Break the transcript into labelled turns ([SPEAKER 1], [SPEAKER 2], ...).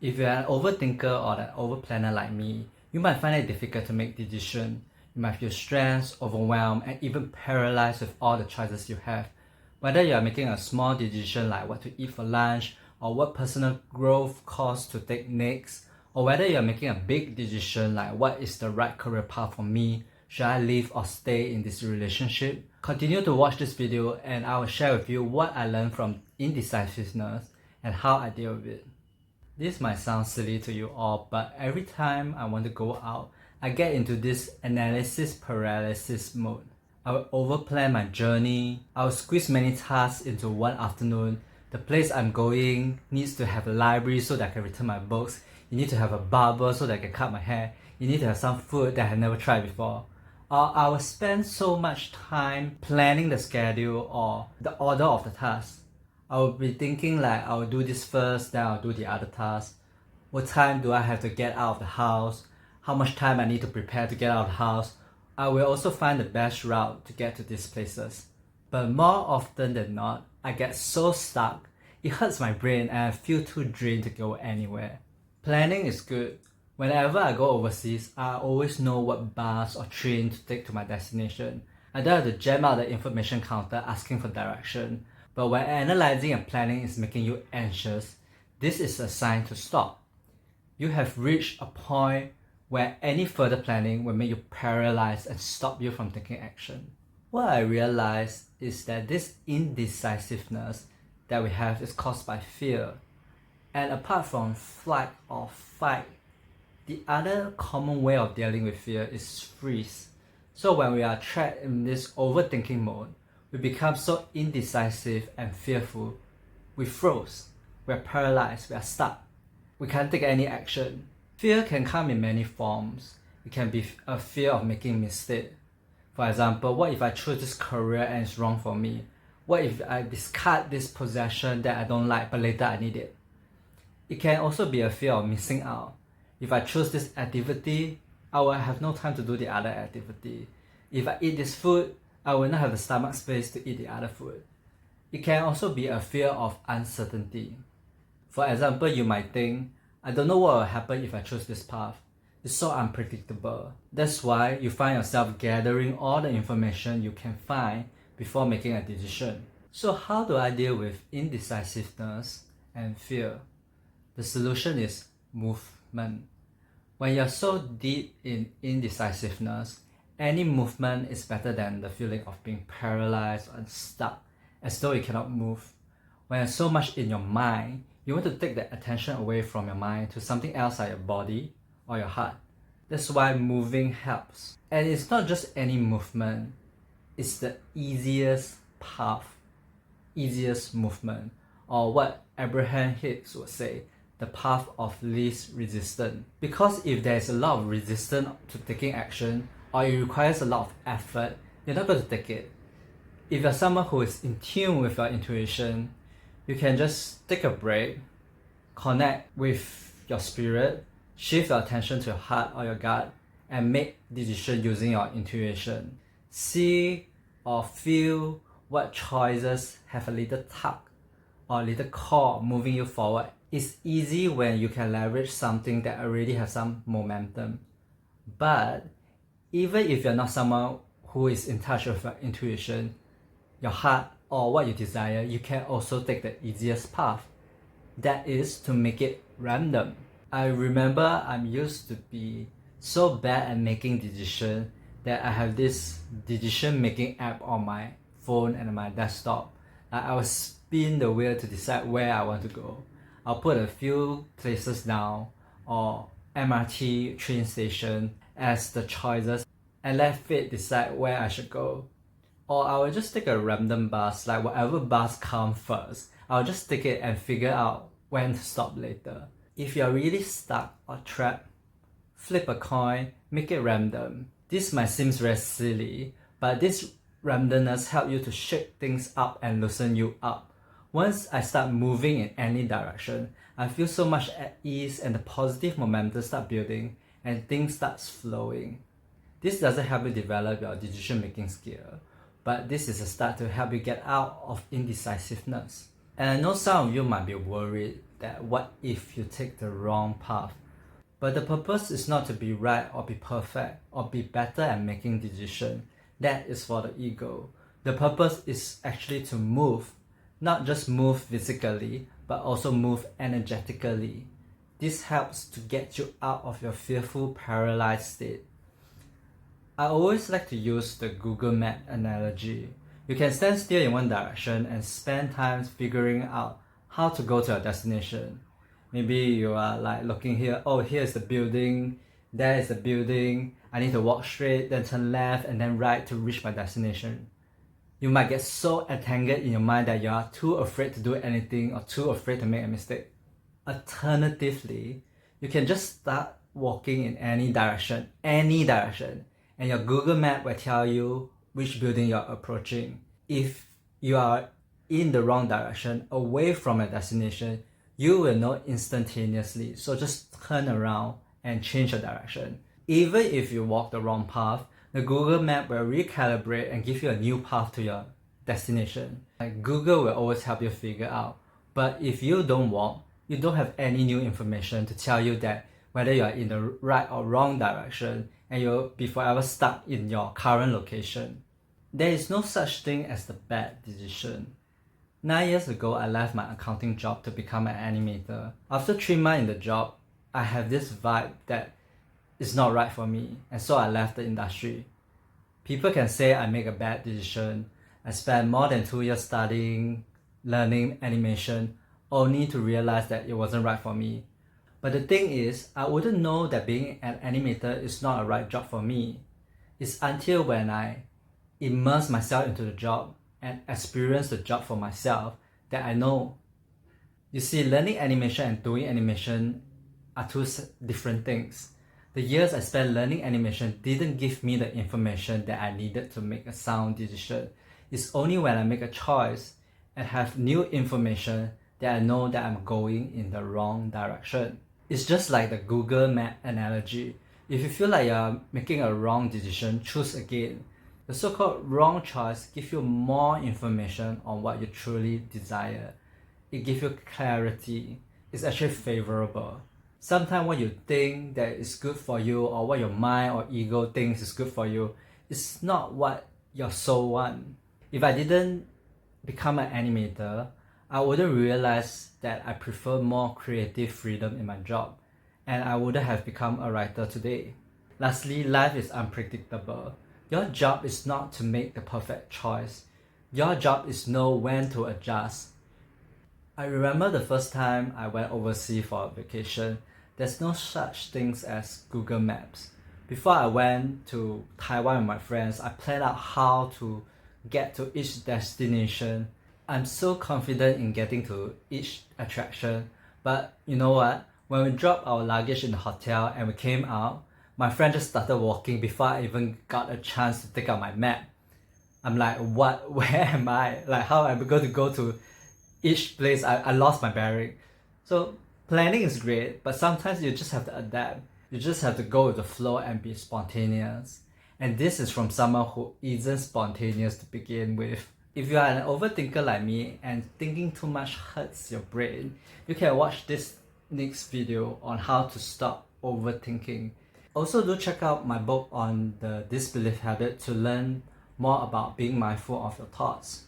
[SPEAKER 1] If you're an overthinker or an overplanner like me, you might find it difficult to make decisions. You might feel stressed, overwhelmed, and even paralyzed with all the choices you have. Whether you are making a small decision like what to eat for lunch, or what personal growth course to take next, or whether you are making a big decision like what is the right career path for me, should I leave or stay in this relationship? Continue to watch this video and I will share with you what I learned from indecisiveness and how I deal with it. This might sound silly to you all, but every time I want to go out, I get into this analysis paralysis mode. I will overplan my journey. I will squeeze many tasks into one afternoon. The place I'm going needs to have a library so that I can return my books. You need to have a barber so that I can cut my hair. You need to have some food that I have never tried before. Or I will spend so much time planning the schedule or the order of the tasks. I will be thinking like I will do this first, then I'll do the other task. What time do I have to get out of the house? How much time I need to prepare to get out of the house? I will also find the best route to get to these places. But more often than not, I get so stuck, it hurts my brain and I feel too drained to go anywhere. Planning is good. Whenever I go overseas, I always know what bus or train to take to my destination. I don't have to jam out the information counter asking for direction. But when analyzing and planning is making you anxious, this is a sign to stop. You have reached a point where any further planning will make you paralyzed and stop you from taking action. What I realized is that this indecisiveness that we have is caused by fear. And apart from flight or fight, the other common way of dealing with fear is freeze. So when we are trapped in this overthinking mode, we become so indecisive and fearful. We froze, we're paralyzed, we are stuck. We can't take any action. Fear can come in many forms. It can be a fear of making a mistake. For example, what if I choose this career and it's wrong for me? What if I discard this possession that I don't like but later I need it? It can also be a fear of missing out. If I choose this activity, I will have no time to do the other activity. If I eat this food, I will not have the stomach space to eat the other food. It can also be a fear of uncertainty. For example, you might think, I don't know what will happen if I choose this path. It's so unpredictable. That's why you find yourself gathering all the information you can find before making a decision. So how do I deal with indecisiveness and fear? The solution is movement. When you're so deep in indecisiveness, any movement is better than the feeling of being paralyzed and stuck, as though you cannot move. When you're so much in your mind, you want to take the attention away from your mind to something else like your body or your heart. That's why moving helps. And it's not just any movement, it's the easiest path, easiest movement, or what Abraham Hicks would say, the path of least resistance. Because if there's a lot of resistance to taking action, or it requires a lot of effort, you're not going to take it. If you're someone who is in tune with your intuition, you can just take a break, connect with your spirit, shift your attention to your heart or your gut, and make decisions using your intuition. See or feel what choices have a little tug or a little call moving you forward. It's easy when you can leverage something that already has some momentum. But even if you're not someone who is in touch with your intuition, your heart, or what you desire, you can also take the easiest path. That is to make it random. I remember I'm used to be so bad at making decisions that I have this decision making app on my phone and on my desktop. I will spin the wheel to decide where I want to go. I'll put a few places down or MRT train station as the choices and let fate decide where I should go. Or I will just take a random bus, like whatever bus comes first. I'll just take it and figure out when to stop later. If you're really stuck or trapped, flip a coin, make it random. This might seem very silly, but this randomness helps you to shake things up and loosen you up. Once I start moving in any direction, I feel so much at ease and the positive momentum start building and things starts flowing. This doesn't help you develop your decision making skill, but this is a start to help you get out of indecisiveness. And I know some of you might be worried that what if you take the wrong path. But the purpose is not to be right or be perfect or be better at making decisions. That is for the ego. The purpose is actually to move, not just move physically, but also move energetically. This helps to get you out of your fearful, paralyzed state. I always like to use the Google Map analogy. You can stand still in one direction and spend time figuring out how to go to your destination. Maybe you are like looking here, oh, here's the building, there is the building, I need to walk straight, then turn left and then right to reach my destination. You might get so entangled in your mind that you are too afraid to do anything or too afraid to make a mistake. Alternatively, you can just start walking in any direction, and your Google Map will tell you which building you're approaching. If you are in the wrong direction, away from your destination, you will know instantaneously. So just turn around and change your direction. Even if you walk the wrong path, the Google Map will recalibrate and give you a new path to your destination. Like Google will always help you figure out. But if you don't walk, you don't have any new information to tell you that whether you are in the right or wrong direction, and you'll be forever stuck in your current location. There is no such thing as the bad decision. 9 years ago, I left my accounting job to become an animator. After 3 months in the job, I have this vibe that it's not right for me, and so I left the industry. People can say I make a bad decision. I spent more than 2 years studying, learning animation, only to realize that it wasn't right for me. But the thing is, I wouldn't know that being an animator is not a right job for me. It's until when I immerse myself into the job and experience the job for myself that I know. You see, learning animation and doing animation are two different things. The years I spent learning animation didn't give me the information that I needed to make a sound decision. It's only when I make a choice and have new information that I know that I'm going in the wrong direction. It's just like the Google Map analogy. If you feel like you're making a wrong decision, choose again. The so-called wrong choice gives you more information on what you truly desire. It gives you clarity. It's actually favorable. Sometimes what you think that is good for you or what your mind or ego thinks is good for you is not what your soul wants. If I didn't become an animator, I wouldn't realize that I prefer more creative freedom in my job, and I wouldn't have become a writer today. Lastly, life is unpredictable. Your job is not to make the perfect choice. Your job is know when to adjust. I remember the first time I went overseas for a vacation. There's no such things as Google Maps. Before I went to Taiwan with my friends, I planned out how to get to each destination. I'm so confident in getting to each attraction, but you know what? When we dropped our luggage in the hotel and we came out, my friend just started walking before I even got a chance to take out my map. I'm like, what? Where am I? Like, how am I going to go to each place? I lost my bearing. So planning is great, but sometimes you just have to adapt. You just have to go with the flow and be spontaneous. And this is from someone who isn't spontaneous to begin with. If you are an overthinker like me and thinking too much hurts your brain, you can watch this next video on how to stop overthinking. Also, do check out my book on the disbelief habit to learn more about being mindful of your thoughts.